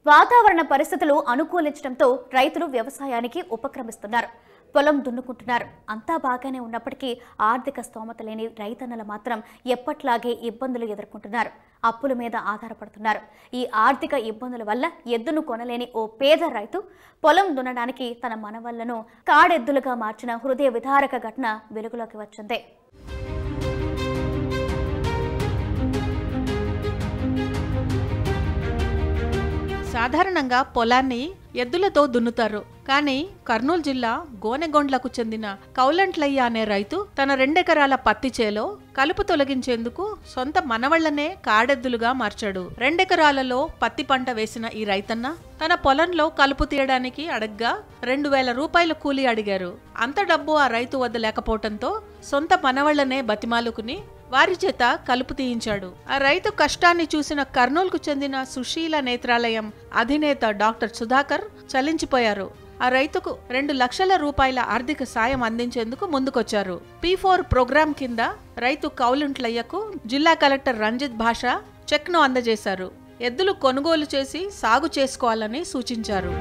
వాతావరణ పరిస్థితులు అనుకూలించడంతో రైతులు వ్యవసాయానికి ఉపక్రమిస్తున్నారు. పొలం దున్నుకుంటున్నారు. అంతా బాగానే ఉన్నప్పటికీ ఆర్థిక స్తోమత లేని రైతన్నలు మాత్రం ఎప్పట్లాగే ఇబ్బందులు ఎదుర్కొంటున్నారు. అప్పుల మీద ఆధారపడుతున్నారు. ఈ ఆర్థిక ఇబ్బందుల వల్ల ఎద్దును కొనలేని ఓ పేద రైతు పొలం దున్నడానికి తన మనవళ్లను కాడెద్దులుగా మార్చిన హృదయ విదారక ఘటన వెలుగులోకి వచ్చింది. సాధారణంగా పొలాన్ని ఎద్దులతో దున్నుతారు. కానీ కర్నూలు జిల్లా గోనెగొండ్లకు చెందిన కౌలంట్లయ్య అనే రైతు తన 2 ఎకరాల పత్తి చేలో కలుపు తొలగించేందుకు సొంత మనవళ్లనే కాడెద్దులుగా మార్చాడు. 2 ఎకరాలలో పత్తి పంట వేసిన ఈ రైతన్న తన పొలంలో కలుపు తీయడానికి అడగ్గా 2000 రూపాయల కూలీ అడిగారు. అంత డబ్బు ఆ రైతు వద్ద లేకపోవడంతో సొంత మనవళ్లనే బతిమాలుకుని వారి చేత కలుపు తీయించాడు. ఆ రైతు కష్టాన్ని చూసిన కర్నూలుకు చెందిన సుశీల నేత్రాలయం అధినేత డాక్టర్ సుధాకర్ చలించిపోయారు. ఆ రైతుకు 2 లక్షల రూపాయల ఆర్థిక సాయం అందించేందుకు ముందుకొచ్చారు. P4 ప్రోగ్రాం కింద రైతు కౌలుంట్లయ్యకు జిల్లా కలెక్టర్ రంజిత్ భాషా చెక్ను అందజేశారు. ఎద్దులు కొనుగోలు చేసి సాగు చేసుకోవాలని సూచించారు.